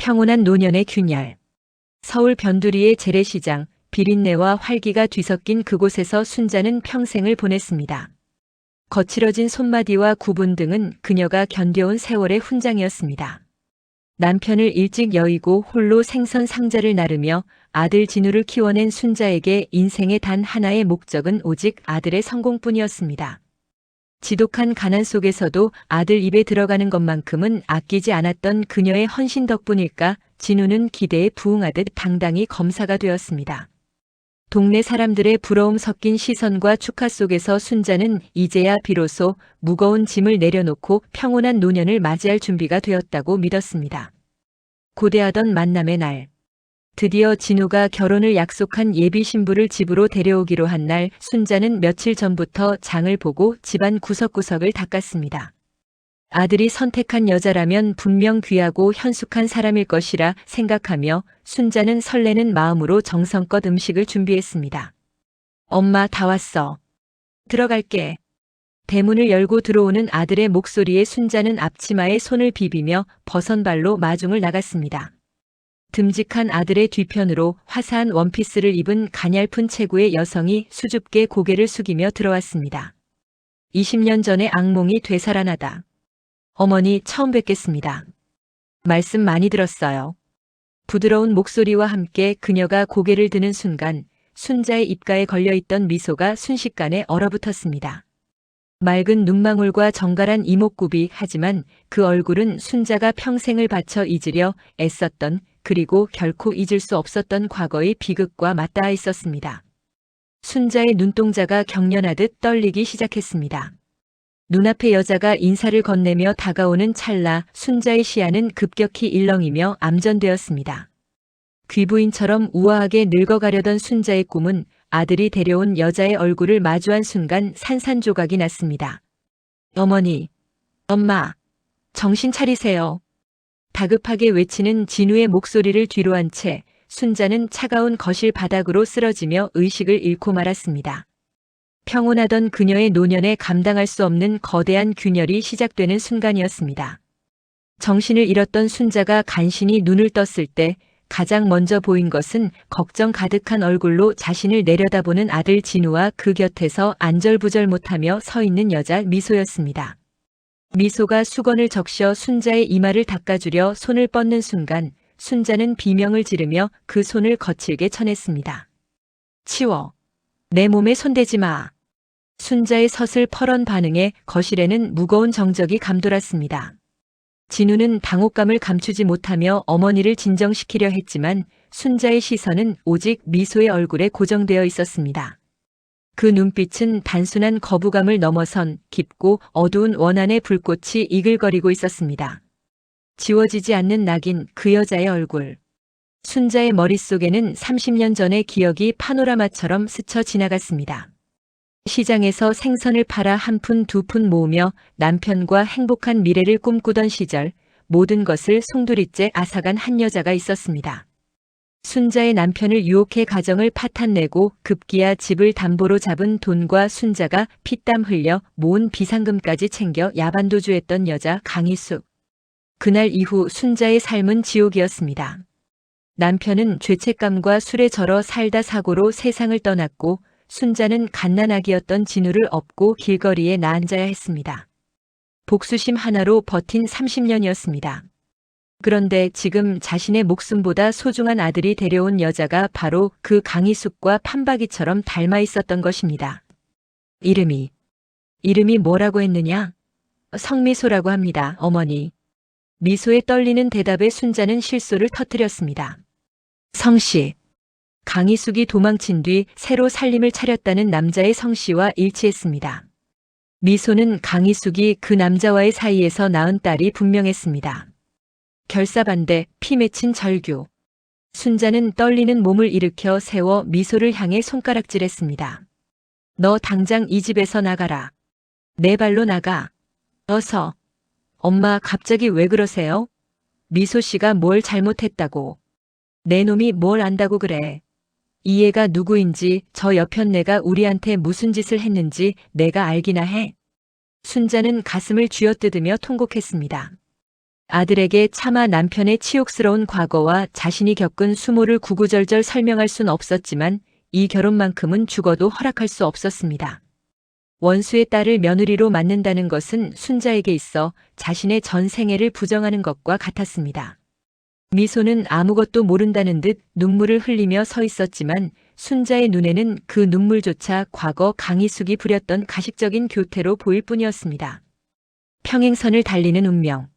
평온한 노년의 균열. 서울 변두리의 재래시장, 비린내와 활기가 뒤섞인 그곳에서 순자는 평생을 보냈습니다. 거칠어진 손마디와 구분 등은 그녀가 견뎌온 세월의 훈장이었습니다. 남편을 일찍 여의고 홀로 생선 상자를 나르며 아들 진우를 키워낸 순자에게 인생의 단 하나의 목적은 오직 아들의 성공뿐이었습니다. 지독한 가난 속에서도 아들 입에 들어가는 것만큼은 아끼지 않았던 그녀의 헌신 덕분일까 진우는 기대에 부응하듯 당당히 검사가 되었습니다. 동네 사람들의 부러움 섞인 시선과 축하 속에서 순자는 이제야 비로소 무거운 짐을 내려놓고 평온한 노년을 맞이할 준비가 되었다고 믿었습니다. 고대하던 만남의 날. 드디어 진우가 결혼을 약속한 예비 신부를 집으로 데려오기로 한 날 순자는 며칠 전부터 장을 보고 집안 구석구석을 닦았습니다. 아들이 선택한 여자라면 분명 귀하고 현숙한 사람일 것이라 생각하며 순자는 설레는 마음으로 정성껏 음식을 준비했습니다. 엄마 다 왔어. 들어갈게. 대문을 열고 들어오는 아들의 목소리에 순자는 앞치마에 손을 비비며 벗은 발로 마중을 나갔습니다. 듬직한 아들의 뒤편으로 화사한 원피스를 입은 가냘픈 체구의 여성이 수줍게 고개를 숙이며 들어왔습니다. 20년 전의 악몽이 되살아나다. 어머니 처음 뵙겠습니다. 말씀 많이 들었어요. 부드러운 목소리와 함께 그녀가 고개를 드는 순간 순자의 입가에 걸려있던 미소가 순식간에 얼어붙었습니다. 맑은 눈망울과 정갈한 이목구비 하지만 그 얼굴은 순자가 평생을 바쳐 잊으려 애썼던 그리고 결코 잊을 수 없었던 과거의 비극과 맞닿아 있었습니다. 순자의 눈동자가 경련하듯 떨리기 시작했습니다. 눈앞의 여자가 인사를 건네며 다가오는 찰나 순자의 시야는 급격히 일렁이며 암전되었습니다. 귀부인처럼 우아하게 늙어가려던 순자의 꿈은 아들이 데려온 여자의 얼굴을 마주한 순간 산산조각이 났습니다. 어머니, 엄마, 정신 차리세요. 다급하게 외치는 진우의 목소리를 뒤로한 채 순자는 차가운 거실 바닥으로 쓰러지며 의식을 잃고 말았습니다. 평온하던 그녀의 노년에 감당할 수 없는 거대한 균열이 시작되는 순간이었습니다. 정신을 잃었던 순자가 간신히 눈을 떴을 때 가장 먼저 보인 것은 걱정 가득한 얼굴로 자신을 내려다보는 아들 진우와 그 곁에서 안절부절 못하며 서 있는 여자 미소였습니다. 미소가 수건을 적셔 순자의 이마를 닦아주려 손을 뻗는 순간 순자는 비명을 지르며 그 손을 거칠게 쳐냈습니다. 치워. 내 몸에 손대지 마. 순자의 서슬퍼런 반응에 거실에는 무거운 정적이 감돌았습니다. 진우는 당혹감을 감추지 못하며 어머니를 진정시키려 했지만 순자의 시선은 오직 미소의 얼굴에 고정되어 있었습니다. 그 눈빛은 단순한 거부감을 넘어선 깊고 어두운 원한의 불꽃이 이글거리고 있었습니다. 지워지지 않는 낙인 그 여자의 얼굴. 순자의 머릿속에는 30년 전의 기억이 파노라마처럼 스쳐 지나갔습니다. 시장에서 생선을 팔아 한 푼 두 푼 모으며 남편과 행복한 미래를 꿈꾸던 시절 모든 것을 송두리째 앗아간 한 여자가 있었습니다. 순자의 남편을 유혹해 가정을 파탄내고 급기야 집을 담보로 잡은 돈과 순자가 피땀 흘려 모은 비상금까지 챙겨 야반도주했던 여자 강희숙. 그날 이후 순자의 삶은 지옥이었습니다. 남편은 죄책감과 술에 절어 살다 사고로 세상을 떠났고 순자는 갓난아기였던 진우를 업고 길거리에 나앉아야 했습니다. 복수심 하나로 버틴 30년이었습니다. 그런데 지금 자신의 목숨보다 소중한 아들이 데려온 여자가 바로 그 강희숙과 판박이처럼 닮아 있었던 것입니다. 이름이 뭐라고 했느냐? 성미소라고 합니다, 어머니. 미소에 떨리는 대답에 순자는 실소를 터뜨렸습니다. 성씨. 강희숙이 도망친 뒤 새로 살림을 차렸다는 남자의 성씨와 일치했습니다. 미소는 강희숙이 그 남자와의 사이에서 낳은 딸이 분명했습니다. 결사반대, 피 맺힌 절규. 순자는 떨리는 몸을 일으켜 세워 미소를 향해 손가락질했습니다. 너 당장 이 집에서 나가라. 내 발로 나가. 어서. 엄마 갑자기 왜 그러세요? 미소 씨가 뭘 잘못했다고. 내 놈이 뭘 안다고 그래. 이 애가 누구인지 저 여편네가 우리한테 무슨 짓을 했는지 내가 알기나 해. 순자는 가슴을 쥐어뜯으며 통곡했습니다. 아들에게 차마 남편의 치욕스러운 과거와 자신이 겪은 수모를 구구절절 설명할 순 없었지만 이 결혼만큼은 죽어도 허락할 수 없었습니다. 원수의 딸을 며느리로 맞는다는 것은 순자에게 있어 자신의 전 생애를 부정하는 것과 같았습니다. 미소는 아무것도 모른다는 듯 눈물을 흘리며 서 있었지만 순자의 눈에는 그 눈물조차 과거 강희숙이 부렸던 가식적인 교태로 보일 뿐이었습니다. 평행선을 달리는 운명.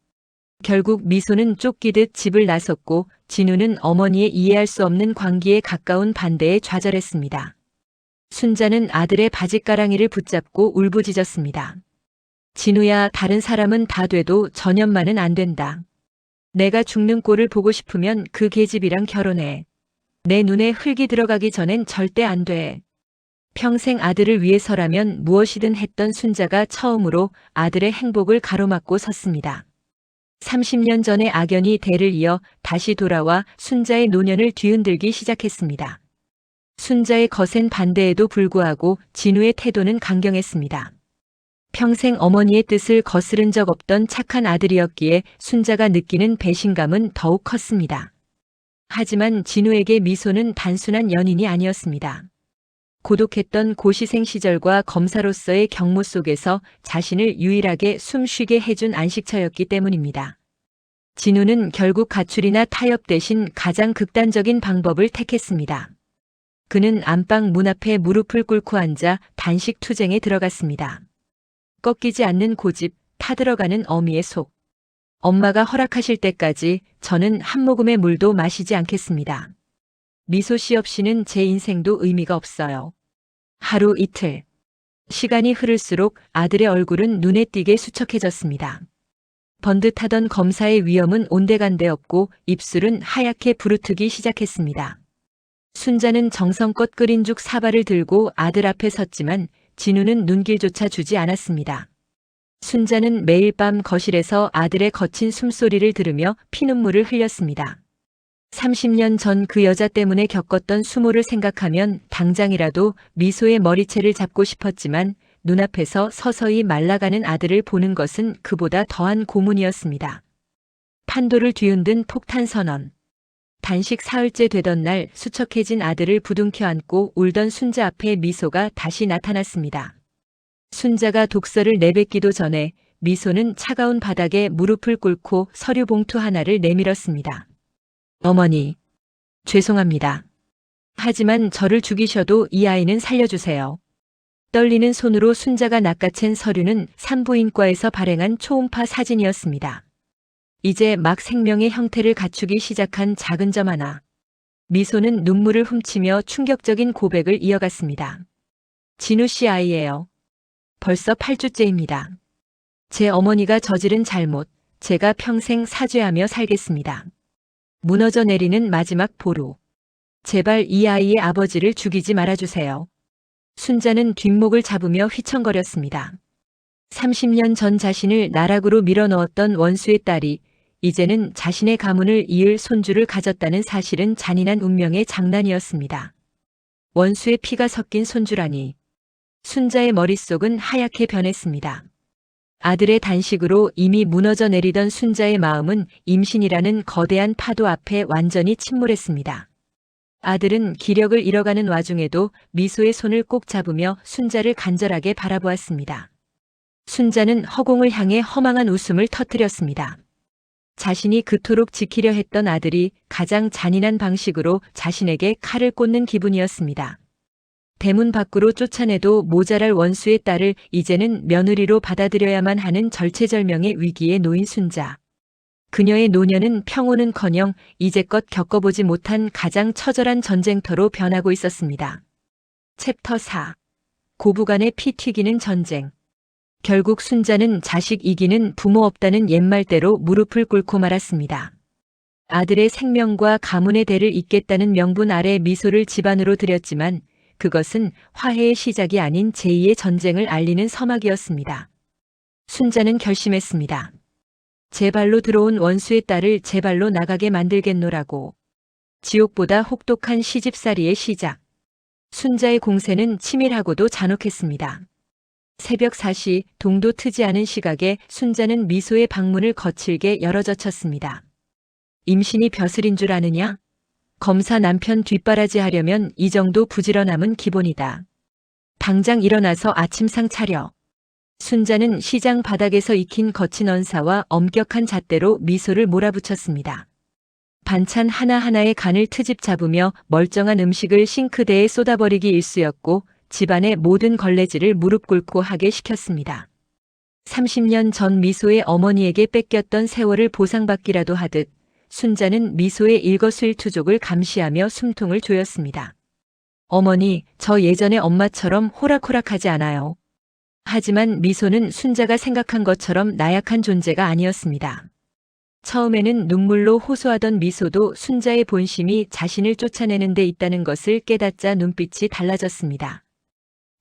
결국 미소는 쫓기듯 집을 나섰고 진우는 어머니의 이해할 수 없는 광기에 가까운 반대에 좌절했습니다. 순자는 아들의 바짓가랑이를 붙잡고 울부짖었습니다. 진우야, 다른 사람은 다 돼도 전현만은 안 된다. 내가 죽는 꼴을 보고 싶으면 그 계집이랑 결혼해. 내 눈에 흙이 들어가기 전엔 절대 안 돼. 평생 아들을 위해서라면 무엇이든 했던 순자가 처음으로 아들의 행복을 가로막고 섰습니다. 30년 전의 악연이 대를 이어 다시 돌아와 순자의 노년을 뒤흔들기 시작했습니다. 순자의 거센 반대에도 불구하고 진우의 태도는 강경했습니다. 평생 어머니의 뜻을 거스른 적 없던 착한 아들이었기에 순자가 느끼는 배신감은 더욱 컸습니다. 하지만 진우에게 미소는 단순한 연인이 아니었습니다. 고독했던 고시생 시절과 검사로서의 경무 속에서 자신을 유일하게 숨쉬게 해준 안식처였기 때문입니다. 진우는 결국 가출이나 타협 대신 가장 극단적인 방법을 택했습니다. 그는 안방 문 앞에 무릎을 꿇고 앉아 단식 투쟁에 들어갔습니다. 꺾이지 않는 고집, 타들어가는 어미의 속. 엄마가 허락하실 때까지 저는 한 모금의 물도 마시지 않겠습니다. 미소 씨 없이는 제 인생도 의미가 없어요. 하루 이틀. 시간이 흐를수록 아들의 얼굴은 눈에 띄게 수척해졌습니다. 번듯하던 검사의 위험은 온데간데 없고 입술은 하얗게 부르트기 시작했습니다. 순자는 정성껏 끓인 죽 사발을 들고 아들 앞에 섰지만 진우는 눈길조차 주지 않았습니다. 순자는 매일 밤 거실에서 아들의 거친 숨소리를 들으며 피눈물을 흘렸습니다. 30년 전 그 여자 때문에 겪었던 수모를 생각하면 당장이라도 미소의 머리채를 잡고 싶었지만 눈앞에서 서서히 말라가는 아들을 보는 것은 그보다 더한 고문이었습니다. 판도를 뒤흔든 폭탄 선언. 단식 사흘째 되던 날 수척해진 아들을 부둥켜 안고 울던 순자 앞에 미소가 다시 나타났습니다. 순자가 독서를 내뱉기도 전에 미소는 차가운 바닥에 무릎을 꿇고 서류 봉투 하나를 내밀었습니다. 어머니, 죄송합니다. 하지만 저를 죽이셔도 이 아이는 살려주세요. 떨리는 손으로 순자가 낚아챈 서류는 산부인과에서 발행한 초음파 사진이었습니다. 이제 막 생명의 형태를 갖추기 시작한 작은 점 하나. 미소는 눈물을 훔치며 충격적인 고백을 이어갔습니다. 진우 씨 아이예요. 벌써 8주째입니다. 제 어머니가 저지른 잘못, 제가 평생 사죄하며 살겠습니다. 무너져 내리는 마지막 보루. 제발 이 아이의 아버지를 죽이지 말아주세요. 순자는 뒷목을 잡으며 휘청거렸습니다. 30년 전 자신을 나락으로 밀어넣었던 원수의 딸이 이제는 자신의 가문을 이을 손주를 가졌다는 사실은 잔인한 운명의 장난이었습니다. 원수의 피가 섞인 손주라니. 순자의 머릿속은 하얗게 변했습니다. 아들의 단식으로 이미 무너져 내리던 순자의 마음은 임신이라는 거대한 파도 앞에 완전히 침몰했습니다. 아들은 기력을 잃어가는 와중에도 미소의 손을 꼭 잡으며 순자를 간절하게 바라보았습니다. 순자는 허공을 향해 허망한 웃음을 터뜨렸습니다. 자신이 그토록 지키려 했던 아들이 가장 잔인한 방식으로 자신에게 칼을 꽂는 기분이었습니다. 대문 밖으로 쫓아내도 모자랄 원수의 딸을 이제는 며느리로 받아들여야만 하는 절체절명의 위기에 놓인 순자. 그녀의 노년은 평온은커녕 이제껏 겪어보지 못한 가장 처절한 전쟁터로 변하고 있었습니다. 챕터 4. 고부간의 피 튀기는 전쟁. 결국 순자는 자식 이기는 부모 없다는 옛말대로 무릎을 꿇고 말았습니다. 아들의 생명과 가문의 대를 잇겠다는 명분 아래 미소를 집안으로 들였지만 그것은 화해의 시작이 아닌 제2의 전쟁을 알리는 서막이었습니다. 순자는 결심했습니다. 제 발로 들어온 원수의 딸을 제 발로 나가게 만들겠노라고. 지옥보다 혹독한 시집살이의 시작. 순자의 공세는 치밀하고도 잔혹했습니다. 새벽 4시 동도 트지 않은 시각에 순자는 미소의 방문을 거칠게 열어젖혔습니다. 임신이 벼슬인 줄 아느냐? 검사 남편 뒷바라지 하려면 이 정도 부지런함은 기본이다. 당장 일어나서 아침상 차려. 순자는 시장 바닥에서 익힌 거친 언사와 엄격한 잣대로 미소를 몰아붙였습니다. 반찬 하나하나에 간을 트집 잡으며 멀쩡한 음식을 싱크대에 쏟아버리기 일쑤였고 집안의 모든 걸레질을 무릎 꿇고 하게 시켰습니다. 30년 전 미소의 어머니에게 뺏겼던 세월을 보상받기라도 하듯 순자는 미소의 일거수일투족을 감시하며 숨통을 조였습니다. 어머니, 저 예전에 엄마처럼 호락호락하지 않아요. 하지만 미소는 순자가 생각한 것처럼 나약한 존재가 아니었습니다. 처음에는 눈물로 호소하던 미소도 순자의 본심이 자신을 쫓아내는 데 있다는 것을 깨닫자 눈빛이 달라졌습니다.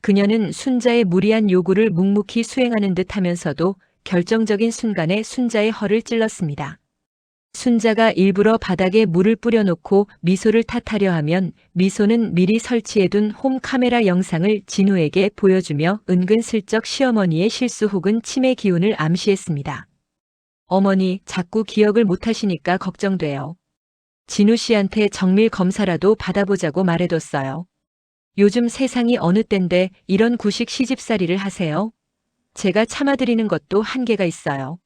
그녀는 순자의 무리한 요구를 묵묵히 수행하는 듯 하면서도 결정적인 순간에 순자의 허를 찔렀습니다. 순자가 일부러 바닥에 물을 뿌려놓고 미소를 탓하려 하면 미소는 미리 설치해둔 홈 카메라 영상을 진우에게 보여주며 은근슬쩍 시어머니의 실수 혹은 치매 기운을 암시했습니다. 어머니, 자꾸 기억을 못하시니까 걱정돼요. 진우 씨한테 정밀 검사라도 받아보자고 말해뒀어요. 요즘 세상이 어느 땐데 이런 구식 시집살이를 하세요? 제가 참아드리는 것도 한계가 있어요.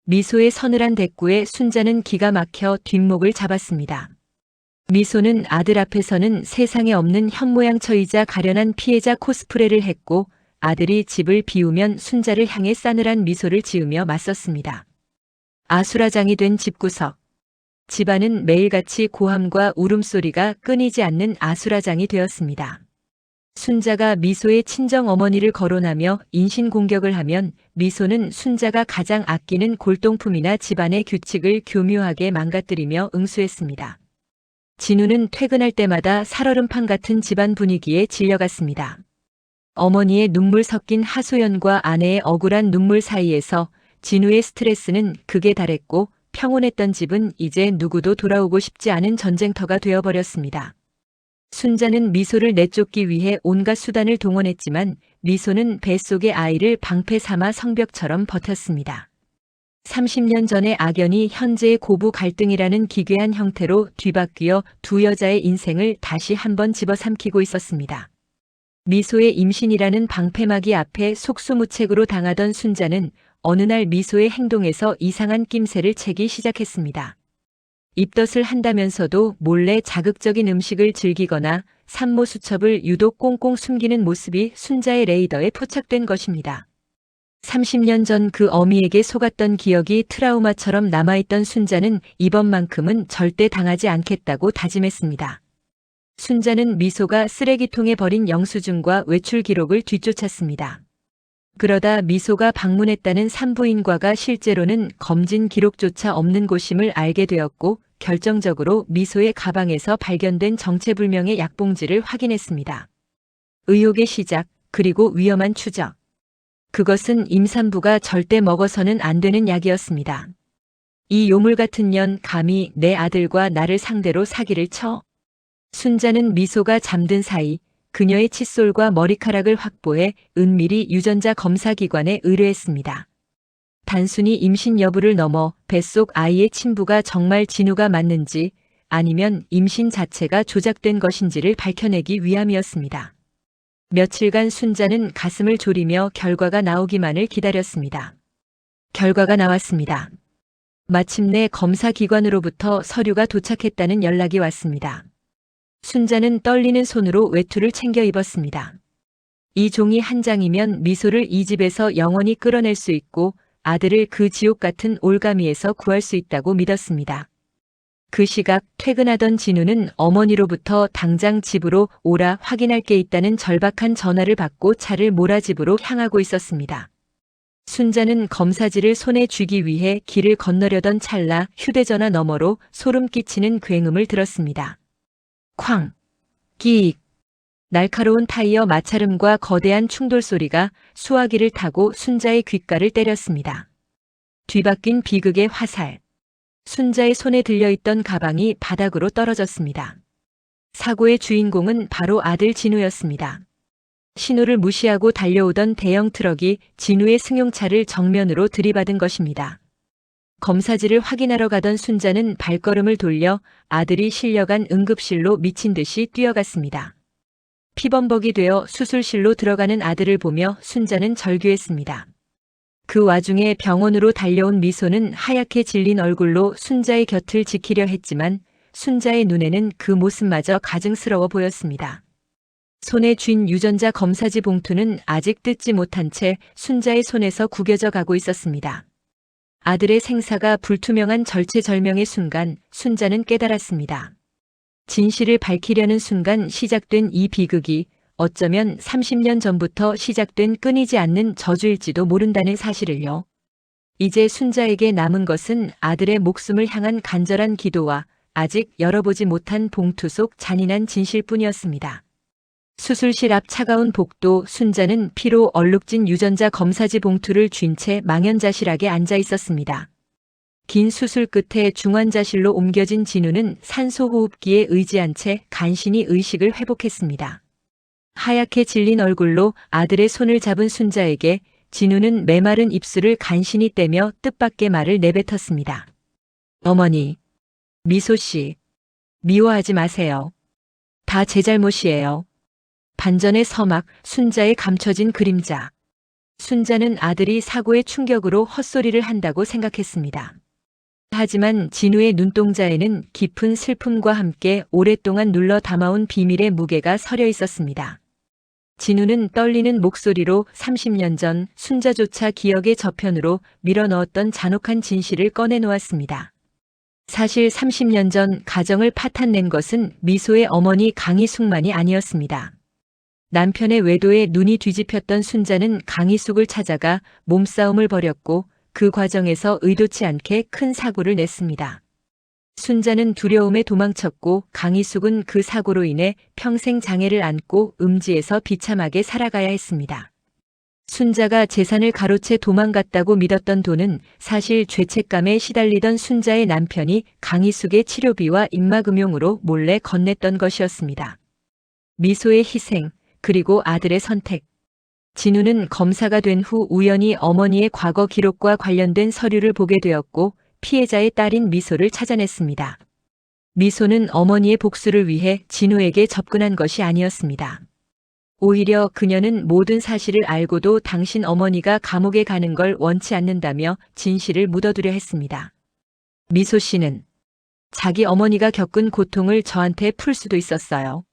미소의 서늘한 대꾸에 순자는 기가 막혀 뒷목을 잡았습니다. 미소는 아들 앞에서는 세상에 없는 현모양처이자 가련한 피해자 코스프레를 했고 아들이 집을 비우면 순자를 향해 싸늘한 미소를 지으며 맞섰습니다. 아수라장이 된 집구석. 집안은 매일같이 고함과 울음소리가 끊이지 않는 아수라장이 되었습니다. 순자가 미소의 친정 어머니를 거론하며 인신공격을 하면 미소는 순자가 가장 아끼는 골동품이나 집안의 규칙을 교묘하게 망가뜨리며 응수했습니다. 진우는 퇴근할 때마다 살얼음판 같은 집안 분위기에 질려갔습니다. 어머니의 눈물 섞인 하소연과 아내의 억울한 눈물 사이에서 진우의 스트레스는 극에 달했고 평온했던 집은 이제 누구도 돌아오고 싶지 않은 전쟁터가 되어버렸습니다. 순자는 미소를 내쫓기 위해 온갖 수단을 동원했지만 미소는 뱃속의 아이를 방패 삼아 성벽처럼 버텼습니다. 30년 전의 악연이 현재의 고부 갈등이라는 기괴한 형태로 뒤바뀌어 두 여자의 인생을 다시 한번 집어삼키고 있었습니다. 미소의 임신이라는 방패막이 앞에 속수무책으로 당하던 순자는 어느 날 미소의 행동에서 이상한 낌새를 채기 시작했습니다. 입덧을 한다면서도 몰래 자극적인 음식을 즐기거나 산모 수첩을 유독 꽁꽁 숨기는 모습이 순자의 레이더에 포착된 것입니다. 30년 전 그 어미에게 속았던 기억이 트라우마처럼 남아있던 순자는 이번만큼은 절대 당하지 않겠다고 다짐했습니다. 순자는 미소가 쓰레기통에 버린 영수증과 외출 기록을 뒤쫓았습니다. 그러다 미소가 방문했다는 산부인과가 실제로는 검진 기록조차 없는 곳임을 알게 되었고 결정적으로 미소의 가방에서 발견된 정체불명의 약봉지를 확인했습니다. 의혹의 시작, 그리고 위험한 추적. 그것은 임산부가 절대 먹어서는 안 되는 약이었습니다. 이 요물 같은 년 감히 내 아들과 나를 상대로 사기를 쳐? 순자는 미소가 잠든 사이 그녀의 칫솔과 머리카락을 확보해 은밀히 유전자 검사기관에 의뢰했습니다. 단순히 임신 여부를 넘어 뱃속 아이의 친부가 정말 진우가 맞는지 아니면 임신 자체가 조작된 것인지를 밝혀내기 위함이었습니다. 며칠간 순자는 가슴을 졸이며 결과가 나오기만을 기다렸습니다. 결과가 나왔습니다. 마침내 검사기관으로부터 서류가 도착했다는 연락이 왔습니다. 순자는 떨리는 손으로 외투를 챙겨 입었습니다. 이 종이 한 장이면 미소를 이 집에서 영원히 끌어낼 수 있고 아들을 그 지옥 같은 올가미에서 구할 수 있다고 믿었습니다. 그 시각 퇴근하던 진우는 어머니로부터 당장 집으로 오라 확인할 게 있다는 절박한 전화를 받고 차를 몰아 집으로 향하고 있었습니다. 순자는 검사지를 손에 쥐기 위해 길을 건너려던 찰나 휴대전화 너머로 소름 끼치는 굉음을 들었습니다. 쾅! 끼익! 날카로운 타이어 마찰음과 거대한 충돌 소리가 수화기를 타고 순자의 귓가를 때렸습니다. 뒤바뀐 비극의 화살. 순자의 손에 들려있던 가방이 바닥으로 떨어졌습니다. 사고의 주인공은 바로 아들 진우였습니다. 신호를 무시하고 달려오던 대형 트럭이 진우의 승용차를 정면으로 들이받은 것입니다. 검사지를 확인하러 가던 순자는 발걸음을 돌려 아들이 실려간 응급실로 미친 듯이 뛰어갔습니다. 피범벅이 되어 수술실로 들어가는 아들을 보며 순자는 절규했습니다. 그 와중에 병원으로 달려온 미소는 하얗게 질린 얼굴로 순자의 곁을 지키려 했지만 순자의 눈에는 그 모습마저 가증스러워 보였습니다. 손에 쥔 유전자 검사지 봉투는 아직 뜯지 못한 채 순자의 손에서 구겨져 가고 있었습니다. 아들의 생사가 불투명한 절체절명의 순간 순자는 깨달았습니다. 진실을 밝히려는 순간 시작된 이 비극이 어쩌면 30년 전부터 시작된 끊이지 않는 저주일지도 모른다는 사실을요. 이제 순자에게 남은 것은 아들의 목숨을 향한 간절한 기도와 아직 열어보지 못한 봉투 속 잔인한 진실뿐이었습니다. 수술실 앞 차가운 복도 순자는 피로 얼룩진 유전자 검사지 봉투를 쥔 채 망연자실하게 앉아 있었습니다. 긴 수술 끝에 중환자실로 옮겨진 진우는 산소호흡기에 의지한 채 간신히 의식을 회복했습니다. 하얗게 질린 얼굴로 아들의 손을 잡은 순자에게 진우는 메마른 입술을 간신히 떼며 뜻밖의 말을 내뱉었습니다. 어머니, 미소씨, 미워하지 마세요. 다 제 잘못이에요. 반전의 서막, 순자의 감춰진 그림자. 순자는 아들이 사고의 충격으로 헛소리를 한다고 생각했습니다. 하지만 진우의 눈동자에는 깊은 슬픔과 함께 오랫동안 눌러 담아온 비밀의 무게가 서려 있었습니다. 진우는 떨리는 목소리로 30년 전 순자조차 기억의 저편으로 밀어넣었던 잔혹한 진실을 꺼내놓았습니다. 사실 30년 전 가정을 파탄낸 것은 미소의 어머니 강희숙만이 아니었습니다. 남편의 외도에 눈이 뒤집혔던 순자는 강희숙을 찾아가 몸싸움을 벌였고 그 과정에서 의도치 않게 큰 사고를 냈습니다. 순자는 두려움에 도망쳤고 강희숙은 그 사고로 인해 평생 장애를 안고 음지에서 비참하게 살아가야 했습니다. 순자가 재산을 가로채 도망갔다고 믿었던 돈은 사실 죄책감에 시달리던 순자의 남편이 강희숙의 치료비와 입막음용으로 몰래 건넸던 것이었습니다. 미소의 희생, 그리고 아들의 선택. 진우는 검사가 된 후 우연히 어머니의 과거 기록과 관련된 서류를 보게 되었고 피해자의 딸인 미소를 찾아냈습니다. 미소는 어머니의 복수를 위해 진우에게 접근한 것이 아니었습니다. 오히려 그녀는 모든 사실을 알고도 당신 어머니가 감옥에 가는 걸 원치 않는다며 진실을 묻어두려 했습니다. 미소 씨는 자기 어머니가 겪은 고통을 저한테 풀 수도 있었어요.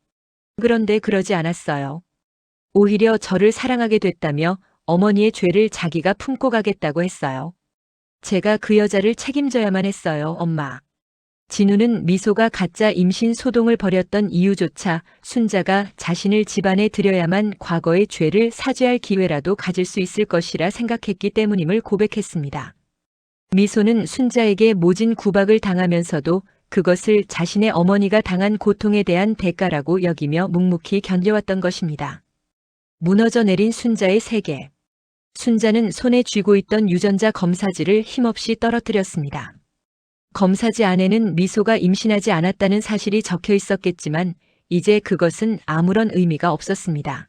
그런데 그러지 않았어요. 오히려 저를 사랑하게 됐다며 어머니의 죄를 자기가 품고 가겠다고 했어요. 제가 그 여자를 책임져야만 했어요, 엄마. 진우는 미소가 가짜 임신 소동을 벌였던 이유조차 순자가 자신을 집안에 들여야만 과거의 죄를 사죄할 기회라도 가질 수 있을 것이라 생각했기 때문임을 고백했습니다. 미소는 순자에게 모진 구박을 당하면서도 그것을 자신의 어머니가 당한 고통에 대한 대가라고 여기며 묵묵히 견뎌왔던 것입니다. 무너져 내린 순자의 세계. 순자는 손에 쥐고 있던 유전자 검사지를 힘없이 떨어뜨렸습니다. 검사지 안에는 미소가 임신하지 않았다는 사실이 적혀 있었겠지만 이제 그것은 아무런 의미가 없었습니다.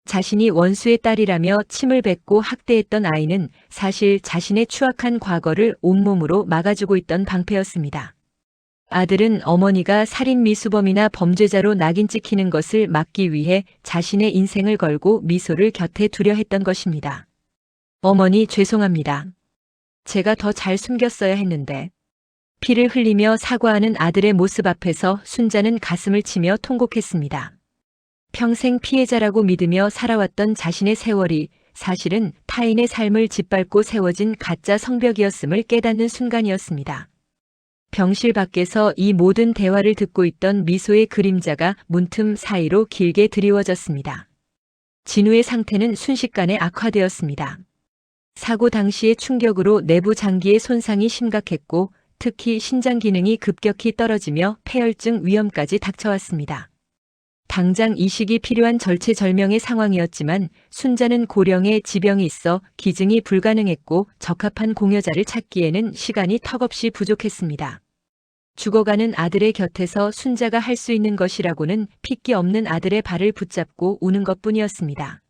자신이 원수의 딸이라며 침을 뱉고 학대했던 아이는 사실 자신의 추악한 과거를 온몸으로 막아주고 있던 방패였습니다. 아들은 어머니가 살인 미수범이나 범죄자로 낙인 찍히는 것을 막기 위해 자신의 인생을 걸고 미소를 곁에 두려 했던 것입니다. 어머니 죄송합니다. 제가 더 잘 숨겼어야 했는데. 피를 흘리며 사과하는 아들의 모습 앞에서 순자는 가슴을 치며 통곡했습니다. 평생 피해자라고 믿으며 살아왔던 자신의 세월이 사실은 타인의 삶을 짓밟고 세워진 가짜 성벽이었음을 깨닫는 순간이었습니다. 병실 밖에서 이 모든 대화를 듣고 있던 미소의 그림자가 문틈 사이로 길게 드리워졌습니다. 진우의 상태는 순식간에 악화되었습니다. 사고 당시의 충격으로 내부 장기의 손상이 심각했고 특히 신장 기능이 급격히 떨어지며 폐혈증 위험까지 닥쳐왔습니다. 당장 이식이 필요한 절체절명의 상황이었지만 순자는 고령의 지병이 있어 기증이 불가능했고 적합한 공여자를 찾기에는 시간이 턱없이 부족했습니다. 죽어가는 아들의 곁에서 순자가 할 수 있는 것이라고는 핏기 없는 아들의 발을 붙잡고 우는 것뿐이었습니다.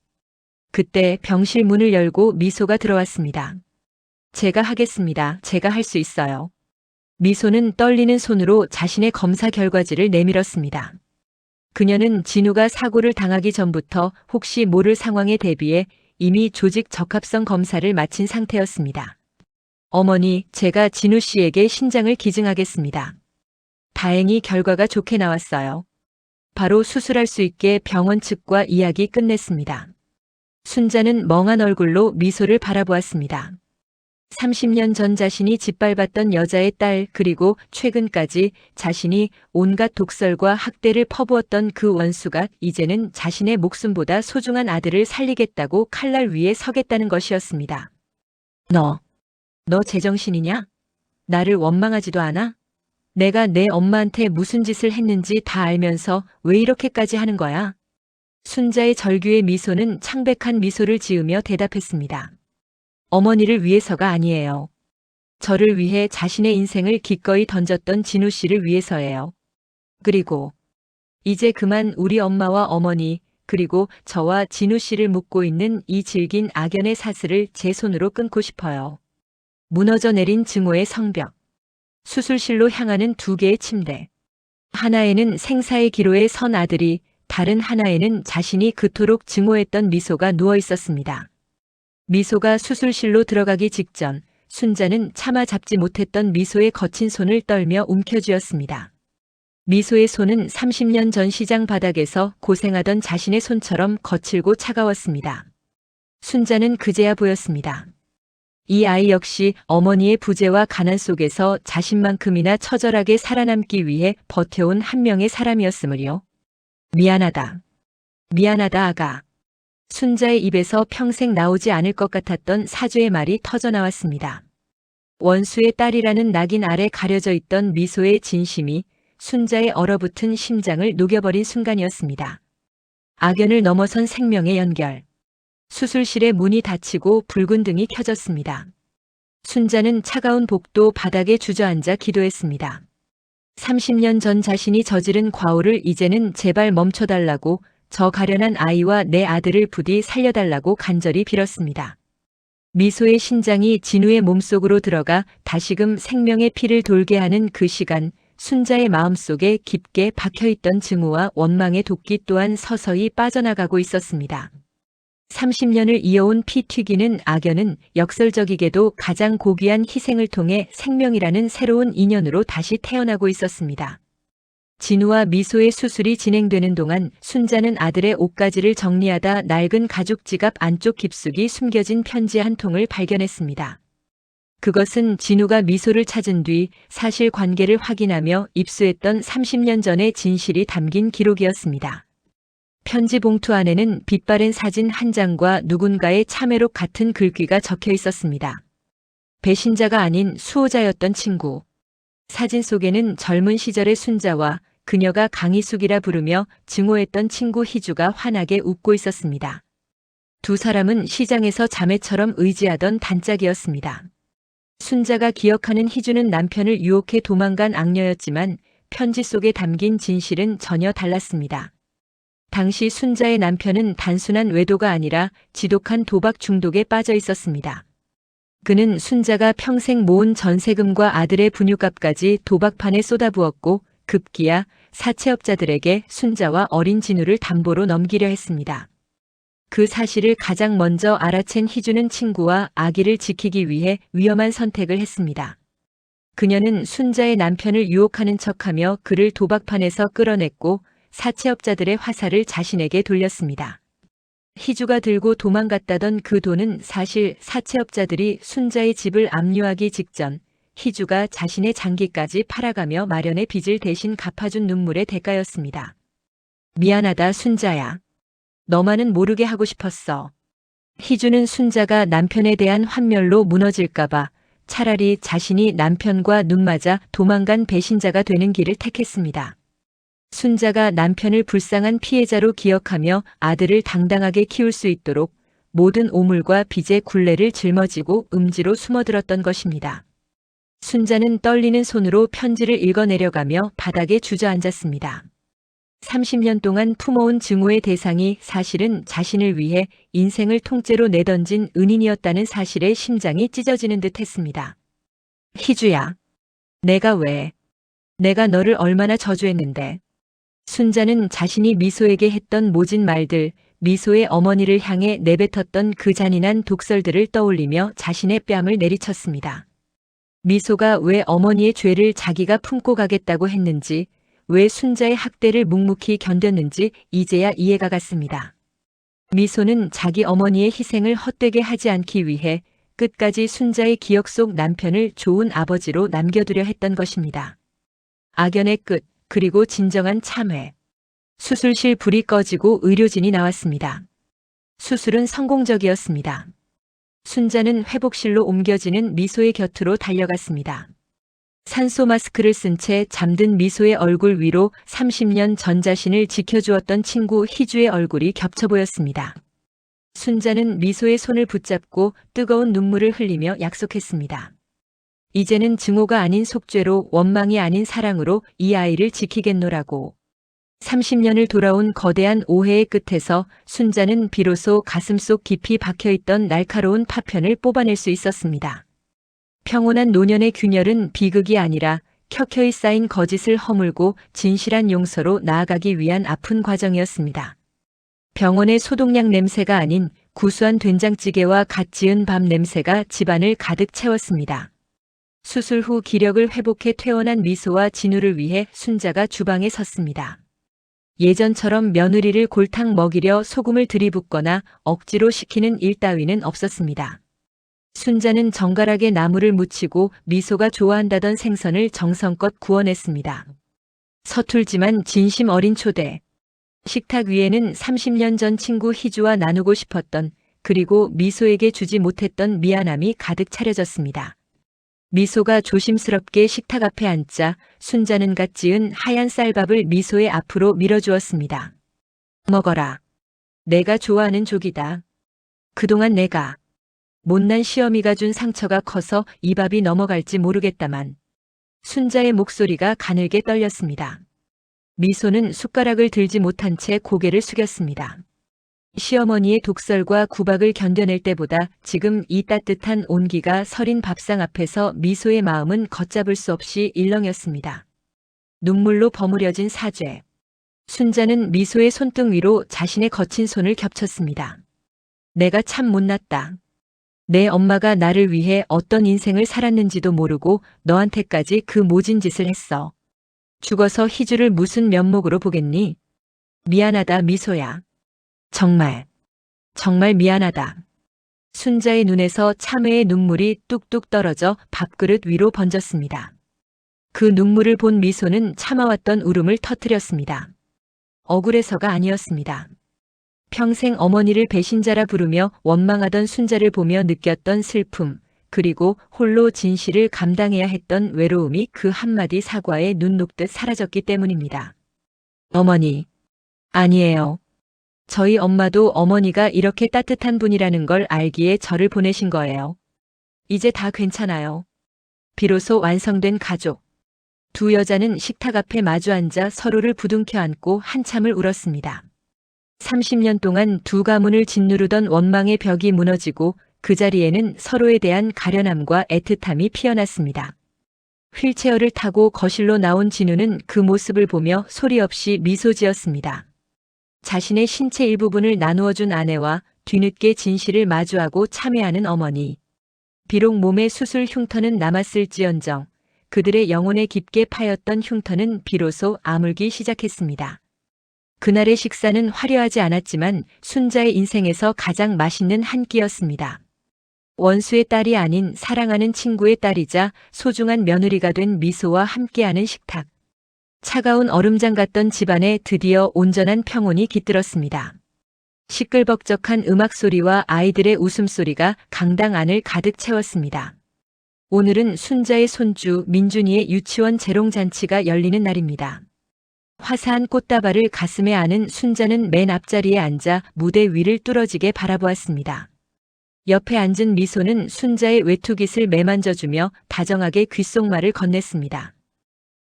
그때 병실 문을 열고 미소가 들어왔습니다. 제가 하겠습니다. 제가 할 수 있어요. 미소는 떨리는 손으로 자신의 검사 결과지를 내밀었습니다. 그녀는 진우가 사고를 당하기 전부터 혹시 모를 상황에 대비해 이미 조직 적합성 검사를 마친 상태였습니다. 어머니, 제가 진우 씨에게 신장을 기증하겠습니다. 다행히 결과가 좋게 나왔어요. 바로 수술할 수 있게 병원 측과 이야기 끝냈습니다. 순자는 멍한 얼굴로 미소를 바라보았습니다. 30년 전 자신이 짓밟았던 여자의 딸, 그리고 최근까지 자신이 온갖 독설과 학대를 퍼부었던 그 원수가 이제는 자신의 목숨보다 소중한 아들을 살리겠다고 칼날 위에 서겠다는 것이었습니다. 너 제정신이냐? 나를 원망하지도 않아? 내가 내 엄마한테 무슨 짓을 했는지 다 알면서 왜 이렇게까지 하는 거야? 순자의 절규의 미소는 창백한 미소를 지으며 대답했습니다. 어머니를 위해서가 아니에요. 저를 위해 자신의 인생을 기꺼이 던졌던 진우 씨를 위해서예요. 그리고 이제 그만 우리 엄마와 어머니, 그리고 저와 진우 씨를 묶고 있는 이 질긴 악연의 사슬을 제 손으로 끊고 싶어요. 무너져 내린 증오의 성벽. 수술실로 향하는 두 개의 침대. 하나에는 생사의 기로에 선 아들이, 다른 하나에는 자신이 그토록 증오했던 미소가 누워 있었습니다. 미소가 수술실로 들어가기 직전 순자는 참아 잡지 못했던 미소의 거친 손을 떨며 움켜쥐었습니다. 미소의 손은 30년 전 시장 바닥에서 고생하던 자신의 손처럼 거칠고 차가웠습니다. 순자는 그제야 보였습니다. 이 아이 역시 어머니의 부재와 가난 속에서 자신만큼이나 처절하게 살아남기 위해 버텨온 한 명의 사람이었으므요. 미안하다. 미안하다, 아가. 순자의 입에서 평생 나오지 않을 것 같았던 사죄의 말이 터져나왔습니다. 원수의 딸이라는 낙인 아래 가려져 있던 미소의 진심이 순자의 얼어붙은 심장을 녹여버린 순간이었습니다. 악연을 넘어선 생명의 연결. 수술실의 문이 닫히고 붉은 등이 켜졌습니다. 순자는 차가운 복도 바닥에 주저앉아 기도했습니다. 30년 전 자신이 저지른 과오를 이제는 제발 멈춰달라고, 저 가련한 아이와 내 아들을 부디 살려달라고 간절히 빌었습니다. 미소의 신장이 진우의 몸속으로 들어가 다시금 생명의 피를 돌게 하는 그 시간, 순자의 마음속에 깊게 박혀있던 증오와 원망의 도끼 또한 서서히 빠져나가고 있었습니다. 30년을 이어온 피 튀기는 악연은 역설적이게도 가장 고귀한 희생을 통해 생명이라는 새로운 인연으로 다시 태어나고 있었습니다. 진우와 미소의 수술이 진행되는 동안 순자는 아들의 옷가지를 정리하다 낡은 가죽 지갑 안쪽 깊숙이 숨겨진 편지 한 통을 발견했습니다. 그것은 진우가 미소를 찾은 뒤 사실관계를 확인하며 입수했던 30년 전의 진실이 담긴 기록이었습니다. 편지 봉투 안에는 빛바랜 사진 한 장과 누군가의 참회록 같은 글귀가 적혀 있었습니다. 배신자가 아닌 수호자였던 친구. 사진 속에는 젊은 시절의 순자와 그녀가 강희숙이라 부르며 증오했던 친구 희주가 환하게 웃고 있었습니다. 두 사람은 시장에서 자매처럼 의지하던 단짝이었습니다. 순자가 기억하는 희주는 남편을 유혹해 도망간 악녀였지만 편지 속에 담긴 진실은 전혀 달랐습니다. 당시 순자의 남편은 단순한 외도가 아니라 지독한 도박 중독에 빠져 있었습니다. 그는 순자가 평생 모은 전세금과 아들의 분유값까지 도박판에 쏟아부었고 급기야 사채업자들에게 순자와 어린 진우를 담보로 넘기려 했습니다. 그 사실을 가장 먼저 알아챈 희주는 친구와 아기를 지키기 위해 위험한 선택을 했습니다. 그녀는 순자의 남편을 유혹하는 척하며 그를 도박판에서 끌어냈고 사채업자들의 화살을 자신에게 돌렸습니다. 희주가 들고 도망갔다던 그 돈은 사실 사채업자들이 순자의 집을 압류하기 직전 희주가 자신의 장기까지 팔아가며 마련의 빚을 대신 갚아준 눈물의 대가였습니다. 미안하다, 순자야. 너만은 모르게 하고 싶었어. 희주는 순자가 남편에 대한 환멸로 무너질까봐 차라리 자신이 남편과 눈맞아 도망간 배신자가 되는 길을 택했습니다. 순자가 남편을 불쌍한 피해자로 기억하며 아들을 당당하게 키울 수 있도록 모든 오물과 빚의 굴레를 짊어지고 음지로 숨어들었던 것입니다. 순자는 떨리는 손으로 편지를 읽어내려가며 바닥에 주저앉았습니다. 30년 동안 품어온 증오의 대상이 사실은 자신을 위해 인생을 통째로 내던진 은인이었다는 사실에 심장이 찢어지는 듯 했습니다. 희주야, 내가 너를 얼마나 저주했는데. 순자는 자신이 미소에게 했던 모진 말들, 미소의 어머니를 향해 내뱉었던 그 잔인한 독설들을 떠올리며 자신의 뺨을 내리쳤습니다. 미소가 왜 어머니의 죄를 자기가 품고 가겠다고 했는지, 왜 순자의 학대를 묵묵히 견뎠는지 이제야 이해가 갔습니다. 미소는 자기 어머니의 희생을 헛되게 하지 않기 위해 끝까지 순자의 기억 속 남편을 좋은 아버지로 남겨두려 했던 것입니다. 악연의 끝, 그리고 진정한 참회. 수술실 불이 꺼지고 의료진이 나왔습니다. 수술은 성공적이었습니다. 순자는 회복실로 옮겨지는 미소의 곁으로 달려갔습니다. 산소 마스크를 쓴 채 잠든 미소의 얼굴 위로 30년 전 자신을 지켜주었던 친구 희주의 얼굴이 겹쳐 보였습니다. 순자는 미소의 손을 붙잡고 뜨거운 눈물을 흘리며 약속했습니다. 이제는 증오가 아닌 속죄로, 원망이 아닌 사랑으로 이 아이를 지키겠노라고. 30년을 돌아온 거대한 오해의 끝에서 순자는 비로소 가슴속 깊이 박혀있던 날카로운 파편을 뽑아낼 수 있었습니다. 평온한 노년의 균열은 비극이 아니라 켜켜이 쌓인 거짓을 허물고 진실한 용서로 나아가기 위한 아픈 과정이었습니다. 병원의 소독약 냄새가 아닌 구수한 된장찌개와 갓 지은 밥 냄새가 집안을 가득 채웠습니다. 수술 후 기력을 회복해 퇴원한 미소와 진우를 위해 순자가 주방에 섰습니다. 예전처럼 며느리를 골탕 먹이려 소금을 들이붓거나 억지로 시키는 일 따위는 없었습니다. 순자는 정갈하게 나물을 무치고 미소가 좋아한다던 생선을 정성껏 구워냈습니다. 서툴지만 진심 어린 초대. 식탁 위에는 30년 전 친구 희주와 나누고 싶었던, 그리고 미소에게 주지 못했던 미안함이 가득 차려졌습니다. 미소가 조심스럽게 식탁 앞에 앉자 순자는 갓 지은 하얀 쌀밥을 미소의 앞으로 밀어주었습니다. 먹어라. 내가 좋아하는 족이다. 그동안 내가 못난 시어미가 준 상처가 커서 이 밥이 넘어갈지 모르겠다만. 순자의 목소리가 가늘게 떨렸습니다. 미소는 숟가락을 들지 못한 채 고개를 숙였습니다. 시어머니의 독설과 구박을 견뎌낼 때보다 지금 이 따뜻한 온기가 서린 밥상 앞에서 미소의 마음은 걷잡을 수 없이 일렁였습니다. 눈물로 버무려진 사죄. 순자는 미소의 손등 위로 자신의 거친 손을 겹쳤습니다. 내가 참 못났다. 내 엄마가 나를 위해 어떤 인생을 살았는지도 모르고 너한테까지 그 모진 짓을 했어. 죽어서 희주를 무슨 면목으로 보겠니? 미안하다, 미소야. 정말 미안하다. 순자의 눈에서 참회의 눈물이 뚝뚝 떨어져 밥그릇 위로 번졌습니다. 그 눈물을 본 미소는 참아왔던 울음을 터뜨렸습니다. 억울해서가 아니었습니다. 평생 어머니를 배신자라 부르며 원망하던 순자를 보며 느꼈던 슬픔, 그리고 홀로 진실을 감당해야 했던 외로움이 그 한마디 사과에 눈 녹듯 사라졌기 때문입니다. 어머니. 아니에요. 저희 엄마도 어머니가 이렇게 따뜻한 분이라는 걸 알기에 저를 보내신 거예요. 이제 다 괜찮아요. 비로소 완성된 가족. 두 여자는 식탁 앞에 마주 앉아 서로를 부둥켜 안고 한참을 울었습니다. 30년 동안 두 가문을 짓누르던 원망의 벽이 무너지고 그 자리에는 서로에 대한 가련함과 애틋함이 피어났습니다. 휠체어를 타고 거실로 나온 진우는 그 모습을 보며 소리 없이 미소 지었습니다. 자신의 신체 일부분을 나누어준 아내와 뒤늦게 진실을 마주하고 참회하는 어머니. 비록 몸에 수술 흉터는 남았을지언정 그들의 영혼에 깊게 파였던 흉터는 비로소 아물기 시작했습니다. 그날의 식사는 화려하지 않았지만 순자의 인생에서 가장 맛있는 한 끼였습니다. 원수의 딸이 아닌 사랑하는 친구의 딸이자 소중한 며느리가 된 미소와 함께하는 식탁. 차가운 얼음장 같던 집안에 드디어 온전한 평온이 깃들었습니다. 시끌벅적한 음악 소리와 아이들의 웃음소리가 강당 안을 가득 채웠습니다. 오늘은 순자의 손주 민준이의 유치원 재롱잔치가 열리는 날입니다. 화사한 꽃다발을 가슴에 안은 순자는 맨 앞자리에 앉아 무대 위를 뚫어지게 바라보았습니다. 옆에 앉은 미소는 순자의 외투깃을 매만져주며 다정하게 귓속말을 건넸습니다.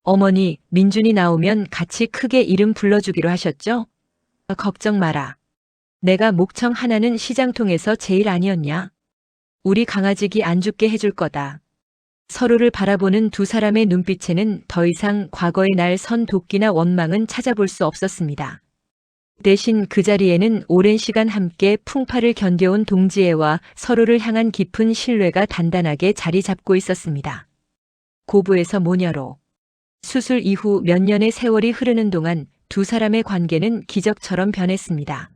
어머니, 민준이 나오면 같이 크게 이름 불러주기로 하셨죠? 걱정 마라. 내가 목청 하나는 시장통에서 제일 아니었냐? 우리 강아지기 안 죽게 해줄 거다. 서로를 바라보는 두 사람의 눈빛에는 더 이상 과거의 날 선 도끼나 원망은 찾아볼 수 없었습니다. 대신 그 자리에는 오랜 시간 함께 풍파를 견뎌온 동지애와 서로를 향한 깊은 신뢰가 단단하게 자리 잡고 있었습니다. 고부에서 모녀로. 수술 이후 몇 년의 세월이 흐르는 동안 두 사람의 관계는 기적처럼 변했습니다.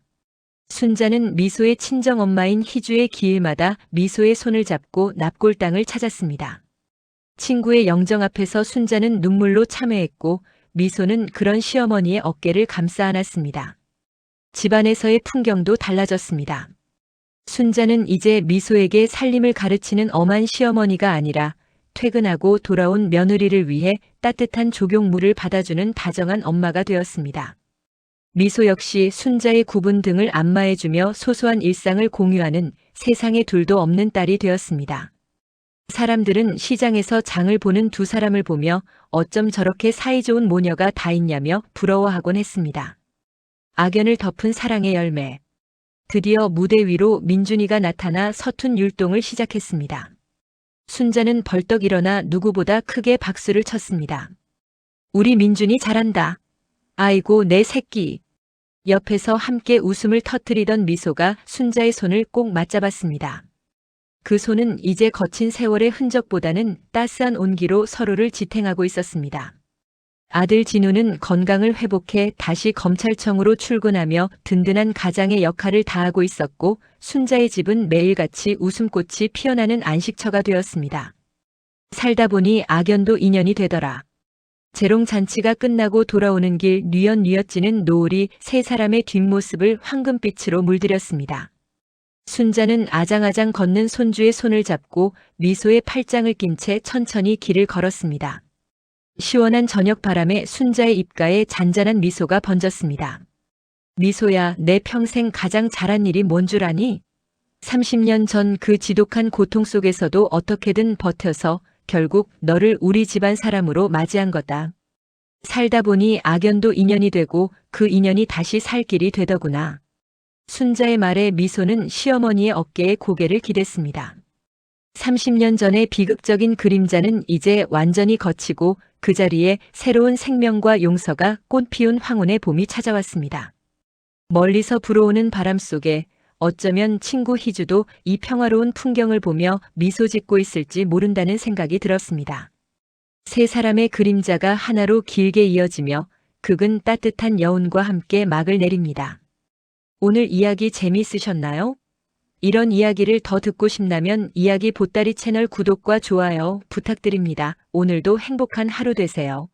순자는 미소의 친정엄마인 희주의 기일마다 미소의 손을 잡고 납골당을 찾았습니다. 친구의 영정 앞에서 순자는 눈물로 참회했고 미소는 그런 시어머니의 어깨를 감싸 안았습니다. 집안에서의 풍경도 달라졌습니다. 순자는 이제 미소에게 살림을 가르치는 엄한 시어머니가 아니라 퇴근하고 돌아온 며느리를 위해 따뜻한 조경물을 받아주는 다정한 엄마가 되었습니다. 미소 역시 순자의 구분 등을 안마해주며 소소한 일상을 공유하는 세상에 둘도 없는 딸이 되었습니다. 사람들은 시장에서 장을 보는 두 사람을 보며 어쩜 저렇게 사이좋은 모녀가 다 있냐며 부러워하곤 했습니다. 악연을 덮은 사랑의 열매. 드디어 무대 위로 민준이가 나타나 서툰 율동을 시작했습니다. 순자는 벌떡 일어나 누구보다 크게 박수를 쳤습니다. 우리 민준이 잘한다. 아이고 내 새끼. 옆에서 함께 웃음을 터뜨리던 미소가 순자의 손을 꼭 맞잡았습니다. 그 손은 이제 거친 세월의 흔적보다는 따스한 온기로 서로를 지탱하고 있었습니다. 아들 진우는 건강을 회복해 다시 검찰청으로 출근하며 든든한 가장의 역할을 다하고 있었고 순자의 집은 매일같이 웃음꽃이 피어나는 안식처가 되었습니다. 살다 보니 악연도 인연이 되더라. 재롱잔치가 끝나고 돌아오는 길 뉘엿뉘엿지는 노을이 세 사람의 뒷모습을 황금빛으로 물들였습니다. 순자는 아장아장 걷는 손주의 손을 잡고 미소의 팔짱을 낀 채 천천히 길을 걸었습니다. 시원한 저녁 바람에 순자의 입가에 잔잔한 미소가 번졌습니다. 미소야, 내 평생 가장 잘한 일이 뭔 줄 아니? 30년 전 그 지독한 고통 속에서도 어떻게든 버텨서 결국 너를 우리 집안 사람으로 맞이한 거다. 살다 보니 악연도 인연이 되고 그 인연이 다시 살 길이 되더구나. 순자의 말에 미소는 시어머니의 어깨에 고개를 기댔습니다. 30년 전의 비극적인 그림자는 이제 완전히 걷히고 그 자리에 새로운 생명과 용서가 꽃 피운 황혼의 봄이 찾아왔습니다. 멀리서 불어오는 바람 속에 어쩌면 친구 희주도 이 평화로운 풍경을 보며 미소 짓고 있을지 모른다는 생각이 들었습니다. 세 사람의 그림자가 하나로 길게 이어지며 극은 따뜻한 여운과 함께 막을 내립니다. 오늘 이야기 재미있으셨나요? 이런 이야기를 더 듣고 싶다면 이야기 보따리 채널 구독과 좋아요 부탁드립니다. 오늘도 행복한 하루 되세요.